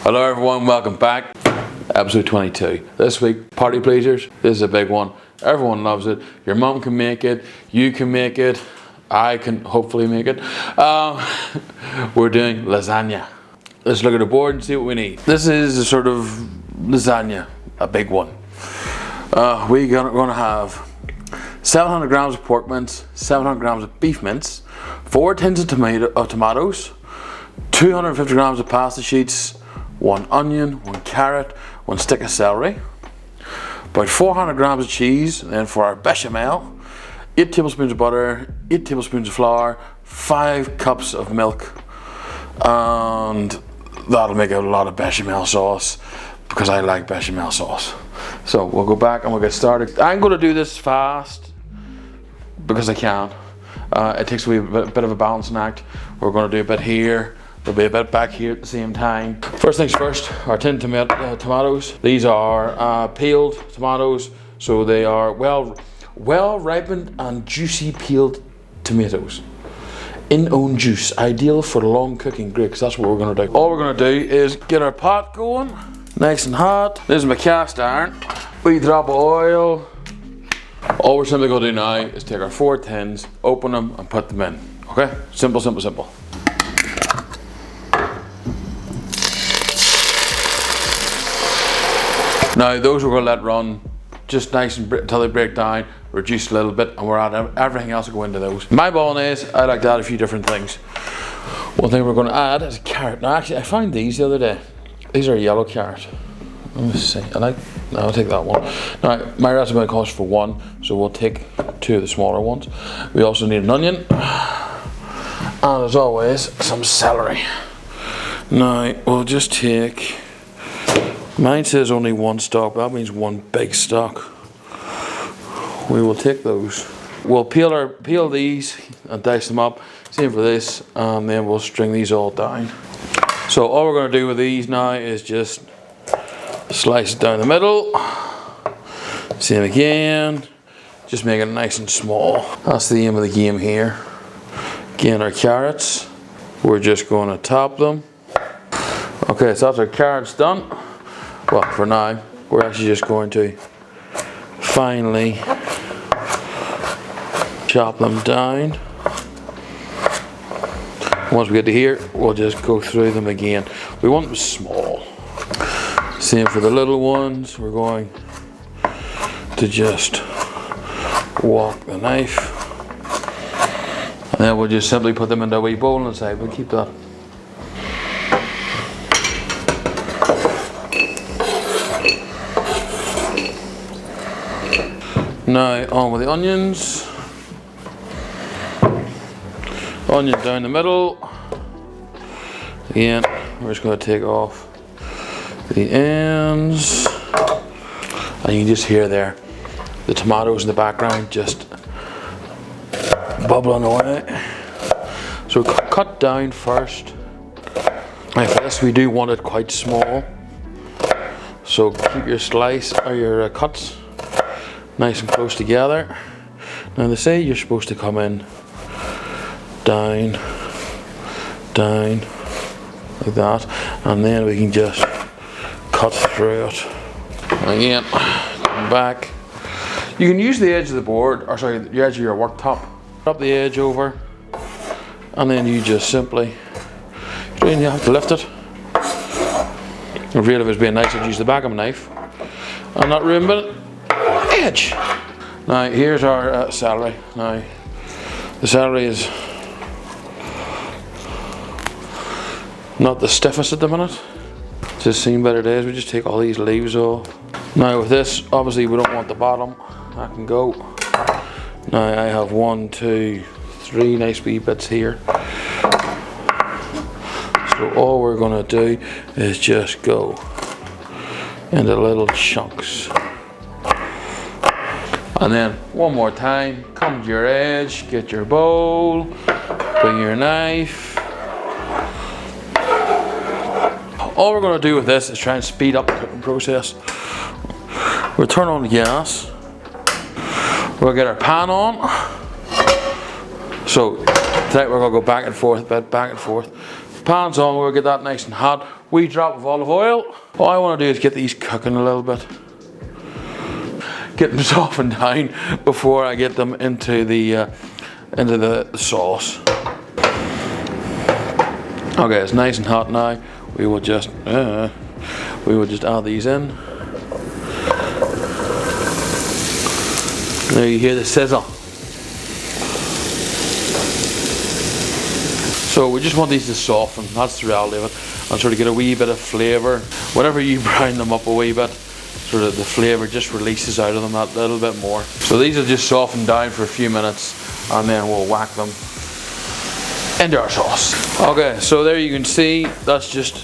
Hello everyone, welcome back. Episode 22. This week, party pleasers. This is a big one. Everyone loves it. Your mum can make it. You can make it. I can hopefully make it. We're doing lasagna. Let's look at the board and see what we need. This is a sort of lasagna, a big one. We're gonna have 700 grams of pork mince, 700 grams of beef mince, 4 tins of tomatoes, 250 grams of pasta sheets, 1 onion, 1 carrot, 1 stick of celery, about 400 grams of cheese, and then for our bechamel, 8 tablespoons of butter, 8 tablespoons of flour, 5 cups of milk, and that'll make a lot of bechamel sauce because I like bechamel sauce. So we'll go back and we'll get started. I'm going to do this fast because I can. It takes a bit of a balancing act. We're going to do a bit here. There'll be a bit back here at the same time. First things first, our tin tomatoes. These are peeled tomatoes, so they are well ripened and juicy peeled tomatoes. In own juice, ideal for long cooking. Great, because that's what we're going to do. All we're going to do is get our pot going, nice and hot. This is my cast iron. We drop of oil. All we're simply going to do now is take our 4 tins, open them, and put them in. Okay, simple, simple, simple. Now those we're going to let run just nice and until they break down, reduce a little bit, and we're adding everything else will go into those. My bolognese, I like to add a few different things. One thing we're going to add is a carrot. Now actually I found these the other day. These are a yellow carrot. Let me see. I'll take that one. Now my recipe calls for 1, so we'll take 2 of the smaller ones. We also need an onion, and as always some celery. Now we'll just take. Mine says only 1 stalk, but that means 1 big stalk. We will take those. We'll peel these and dice them up. Same for this, and then we'll string these all down. So all we're going to do with these now is just slice it down the middle. Same again. Just make it nice and small. That's the aim of the game here. Again, our carrots. We're just going to top them. Okay, so that's our carrots done. Well, for now, we're actually just going to finally chop them down. Once we get to here, we'll just go through them again. We want them small. Same for the little ones. We're going to just walk the knife. And then we'll just simply put them into a wee bowl inside. We'll keep that. Now on with the onions. Onion down the middle. Again, we're just going to take off the ends. And you can just hear there the tomatoes in the background just bubbling away. So cut down first. Now for this we do want it quite small. So keep your slice or your cuts nice and close together. Now they say you're supposed to come in down, down, like that, and then we can just cut through it. And again, come back. You can use the edge of the board, or sorry, the edge of your worktop. Up the edge over, and then you just simply, you don't even have to lift it. If really was being nice, I'd use the back of a knife and not ruin it. Edge. Now here's our celery. Now the celery is not the stiffest at the minute. Just seen better days. We just take all these leaves off. Now with this, obviously we don't want the bottom. That can go. Now I have 1, 2, 3 nice wee bits here. So all we're going to do is just go into little chunks. And then one more time, come to your edge, get your bowl, bring your knife. All we're going to do with this is try and speed up the cooking process. We'll turn on the gas. We'll get our pan on. So tonight we're going to go back and forth, back and forth. Pan's on, we'll get that nice and hot. Wee drop of olive oil. All I want to do is get these cooking a little bit. Get them softened down before I get them into the sauce. Okay, it's nice and hot now. We will just add these in. Now you hear the sizzle. So we just want these to soften. That's the reality of it, and sort of get a wee bit of flavour. Whenever you brown them up a wee bit, sort of the flavour just releases out of them that little bit more. So these will just soften down for a few minutes, and then we'll whack them into our sauce. Okay, so there you can see that's just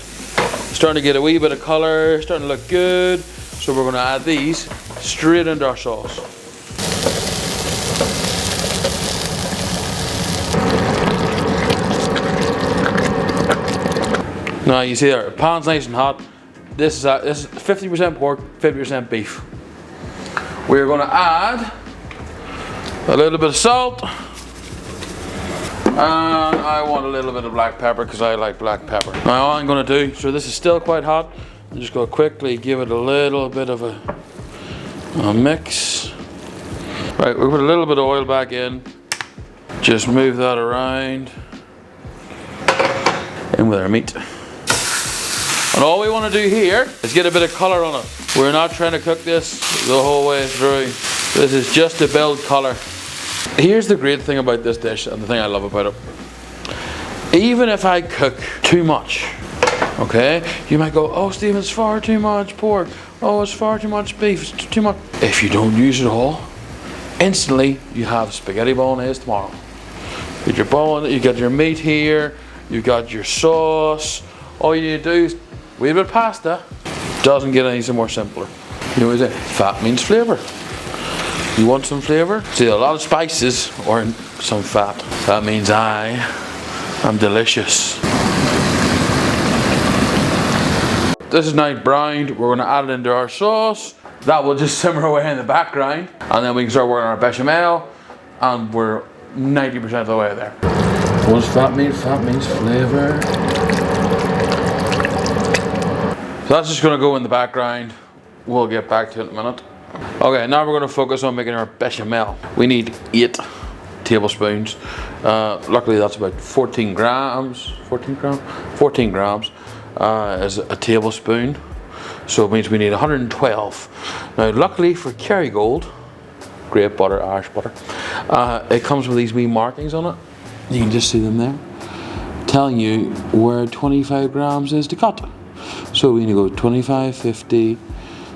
starting to get a wee bit of colour, starting to look good. So we're going to add these straight into our sauce. Now you see there, the pan's nice and hot. This is 50% pork, 50% beef. We're going to add a little bit of salt. And I want a little bit of black pepper because I like black pepper. Now all I'm going to do, so this is still quite hot, I'm just going to quickly give it a little bit of a mix. Right, we put a little bit of oil back in. Just move that around. In with our meat. And all we want to do here is get a bit of colour on it. We're not trying to cook this the whole way through. This is just to build colour. Here's the great thing about this dish, and the thing I love about it. Even if I cook too much, okay, you might go, oh Stephen, it's far too much pork. Oh, it's far too much beef, it's too much. If you don't use it all, instantly you have spaghetti bolognese tomorrow. You got your meat here, you got your sauce. All you need to do is wee bit of pasta. Doesn't get any more simpler. You know what I'm saying? Fat means flavour. You want some flavour? See, a lot of spices or some fat. That means I am delicious. This is now browned. We're going to add it into our sauce. That will just simmer away in the background, and then we can start working on our bechamel, and we're 90% of the way there. What does fat mean? Fat means flavour. So that's just going to go in the background. We'll get back to it in a minute. Okay, now we're going to focus on making our bechamel. We need 8 tablespoons. Luckily that's about 14 grams. 14 grams is a tablespoon. So it means we need 112. Now luckily for Kerrygold, great butter, Irish butter, it comes with these wee markings on it. You can just see them there, telling you where 25 grams is to cut. So we need to go 25, 50,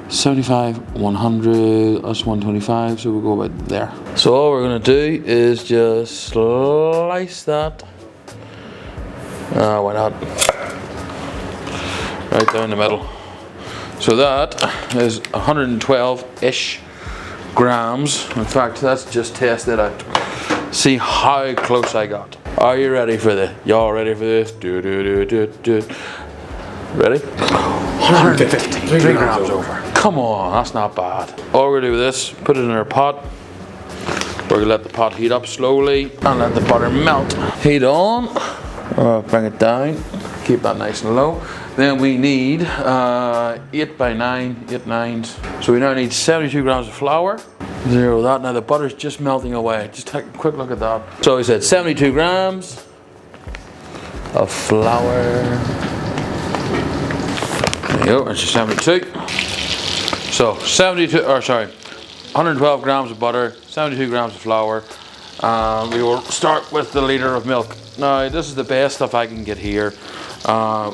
75, 100, that's 125, so we'll go about there. So all we're going to do is just slice that. Why not? Right down the middle. So that is 112-ish grams. In fact, let's just test it out. See how close I got. Are you ready for this? Y'all ready for this? Ready? 150. 3 grams over. Come on, that's not bad. All we're going to do with this, put it in our pot. We're going to let the pot heat up slowly and let the butter melt. Heat on. Bring it down. Keep that nice and low. Then we need 8 nines. So we now need 72 grams of flour. Zero that. Now the butter's just melting away. Just take a quick look at that. So we said 72 grams of flour. There you go, that's your 72. So 112 grams of butter, 72 grams of flour. We will start with the liter of milk. Now this is the best stuff I can get here.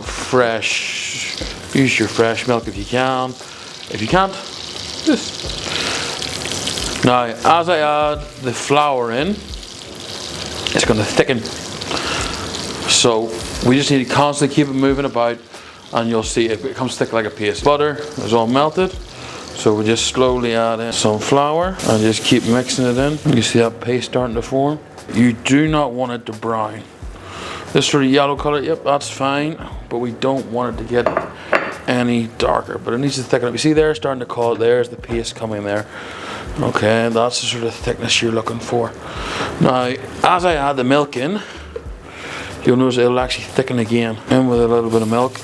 Fresh. Use your fresh milk if you can. If you can't, just. Now as I add the flour in, it's going to thicken. So we just need to constantly keep it moving about, and you'll see it becomes thick like a paste. Butter is all melted, so we just slowly add in some flour and just keep mixing it in. You see that paste starting to form. You do not want it to brown. This sort of yellow color, yep, that's fine, but we don't want it to get any darker, but it needs to thicken up. You see there, starting to call it, there's the paste coming there. Okay, that's the sort of thickness you're looking for. Now, as I add the milk in, you'll notice it'll actually thicken again. And with a little bit of milk.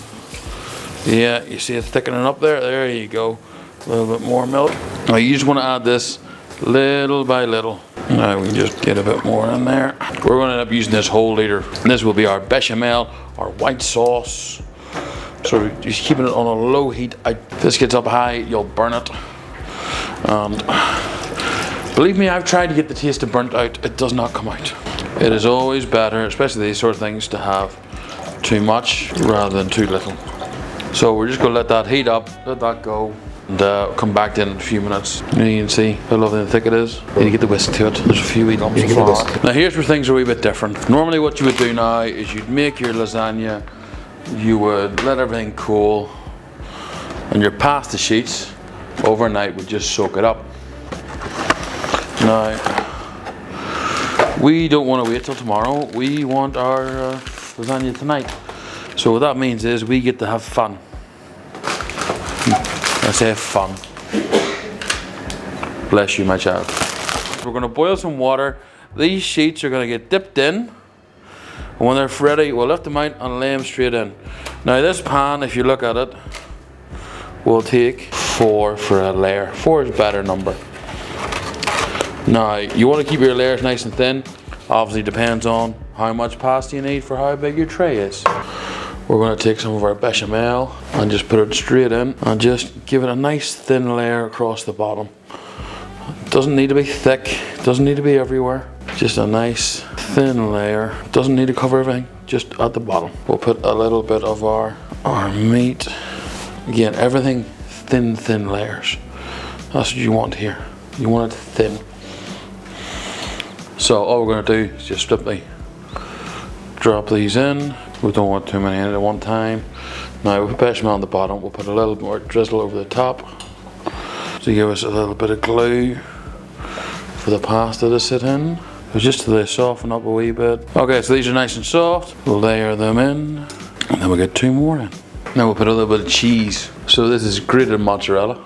Yeah, you see it thickening up there? There you go. A little bit more milk. Now you just want to add this little by little. Now we just get a bit more in there. We're going to end up using this whole liter. And this will be our bechamel, our white sauce. So just keeping it on a low heat. If this gets up high, you'll burn it. And believe me, I've tried to get the taste of burnt out. It does not come out. It is always better, especially these sort of things, to have too much rather than too little. So we're just going to let that heat up, let that go, and come back to it in a few minutes. You can see how lovely and thick it is. You need to get the whisk to it. There's a few wee lumps of flour. Now here's where things are a wee bit different. Normally what you would do now is you'd make your lasagna, you would let everything cool, and your pasta sheets overnight would just soak it up. Now, we don't want to wait till tomorrow. We want our lasagna tonight. So what that means is we get to have fun. I say fun. Bless you, my child. We're going to boil some water. These sheets are going to get dipped in. And when they're ready, we'll lift them out and lay them straight in. Now this pan, if you look at it, will take 4 for a layer. 4 is a better number. Now, you want to keep your layers nice and thin. Obviously depends on how much pasta you need for how big your tray is. We're going to take some of our bechamel and just put it straight in and just give it a nice thin layer across the bottom. It doesn't need to be thick, it doesn't need to be everywhere. Just a nice thin layer. Doesn't need to cover everything, just at the bottom. We'll put a little bit of our meat. Again, everything thin layers. That's what you want here. You want it thin. So all we're going to do is just simply drop these in. We don't want too many in at one time. Now we put bechamel on the bottom. We'll put a little more drizzle over the top to give us a little bit of glue for the pasta to sit in. Just to they soften up a wee bit. Okay, so these are nice and soft. We'll layer them in, and then we'll get 2 more in. Now we'll put a little bit of cheese. So this is grated mozzarella.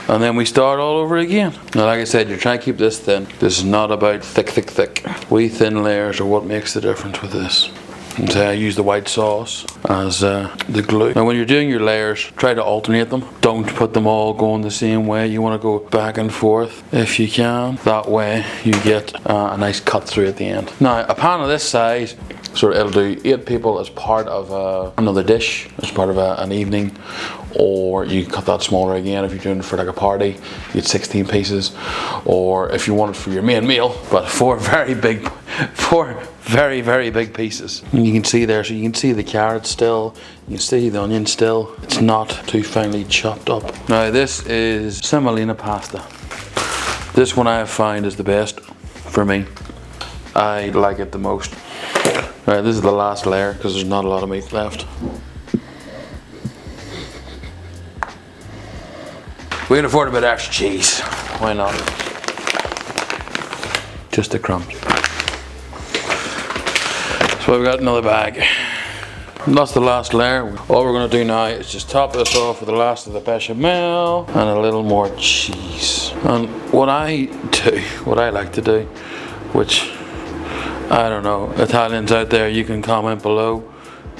And then we start all over again. Now like I said, you're trying to keep this thin. This is not about thick. Wee thin layers are what makes the difference with this. And so I use the white sauce as the glue. Now when you're doing your layers, try to alternate them. Don't put them all going the same way. You want to go back and forth if you can. That way you get a nice cut through at the end. Now a pan of this size, so it'll do 8 people as part of another dish, as part of an evening, or you cut that smaller again if you're doing it for like a party. You get 16 pieces, or if you want it for your main meal, but 4 very big pieces. And you can see there, so you can see the carrot still, you can see the onion still. It's not too finely chopped up. Now this is semolina pasta. This one I find is the best for me. I like it the most. Right, this is the last layer because there's not a lot of meat left. We can afford a bit of extra cheese. Why not? Just the crumbs. So we've got another bag. And that's the last layer. All we're going to do now is just top this off with the last of the bechamel and a little more cheese. And what I like to do, which I don't know, Italians out there, you can comment below.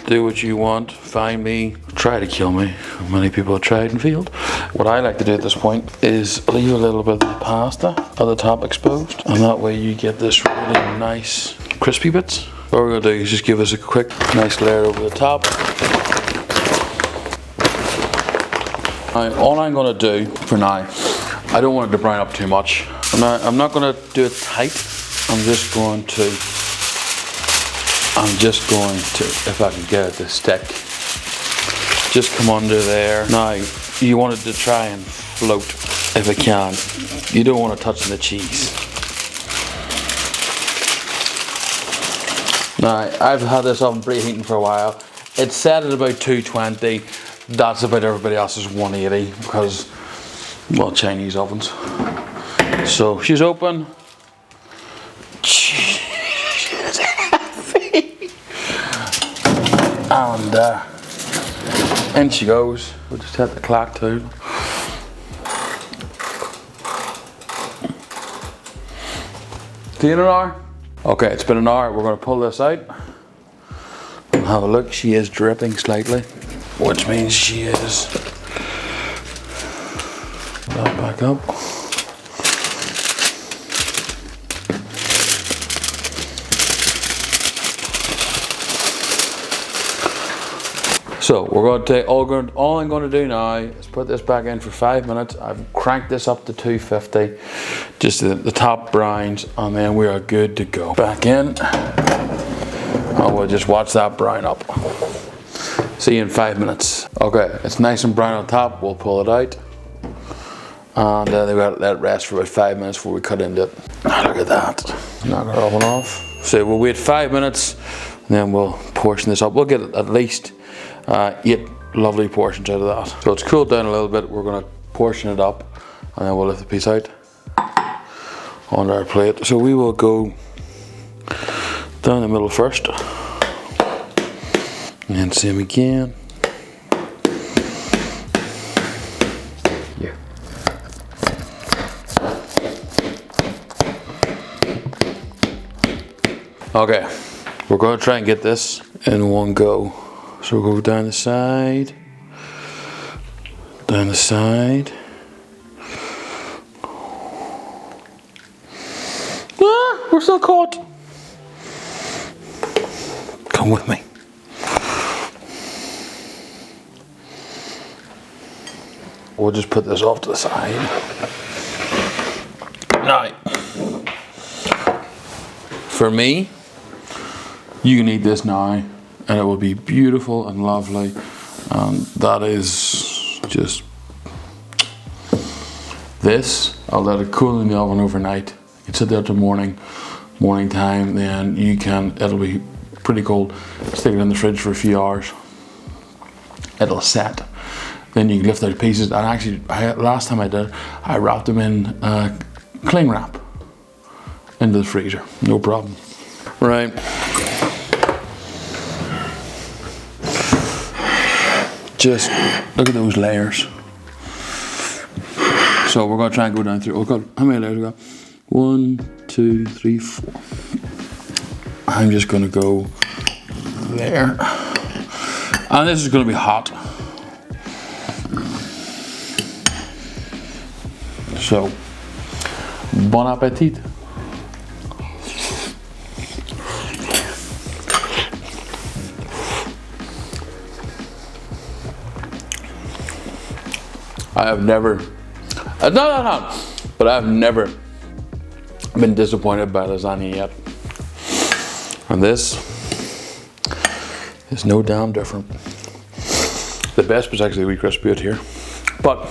Do what you want, find me, try to kill me. Many people have tried and failed. What I like to do at this point is leave a little bit of the pasta at the top exposed, and that way you get this really nice crispy bits. What we're going to do is just give us a quick nice layer over the top. Now, all I'm going to do for now, I don't want it to brown up too much. I'm not going to do it tight. I'm just going to, if I can get it to stick, just come under there. Now, you want it to try and float if it can. You don't want to touch the cheese. Now, I've had this oven preheating for a while. It's set at about 220. That's about everybody else's 180 because, well, Chinese ovens. So she's open. She's heavy. And in she goes. We'll just hit the clock too. Do you know? Okay, it's been an hour. We're going to pull this out and have a look. She is dripping slightly, which means she is. That back up. So we're going to take all I'm going to do now is put this back in for 5 minutes. I've cranked this up to 250, just the top browns, and then we are good to go. Back in, and we'll just watch that brown up. See you in 5 minutes. Okay, it's nice and brown on top. We'll pull it out, and then we got to let it rest for about 5 minutes before we cut into it. Look at that. Knock our oven off. So we'll wait 5 minutes, and then we'll portion this up. We'll get at least 8 lovely portions out of that. So it's cooled down a little bit. We're going to portion it up, and then we'll lift the piece out on our plate. So we will go down the middle first, and then same again. Yeah. Okay, we're going to try and get this in one go. So we'll go down the side, down the side. Ah, we're still caught. Come with me. We'll just put this off to the side. Now, for me, you can eat this now, and it will be beautiful and lovely. That is just this. I'll let it cool in the oven overnight. You can sit there till morning time, then it'll be pretty cold. Stick it in the fridge for a few hours. It'll set. Then you can lift out pieces. And actually, last time I did, I wrapped them in cling wrap into the freezer. No problem. Right. Just look at those layers. So we're going to try and go down through. How many layers we got? 1, 2, 3, 4. I'm just going to go there. And this is going to be hot. So, bon appetit. I have never, but I've never been disappointed by lasagna yet. And this is no damn different. The best was actually wee crispy out here. But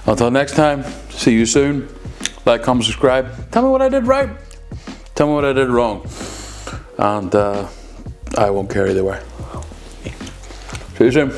until next time, see you soon. Like, comment, subscribe. Tell me what I did right. Tell me what I did wrong. And I won't care either way. See you soon.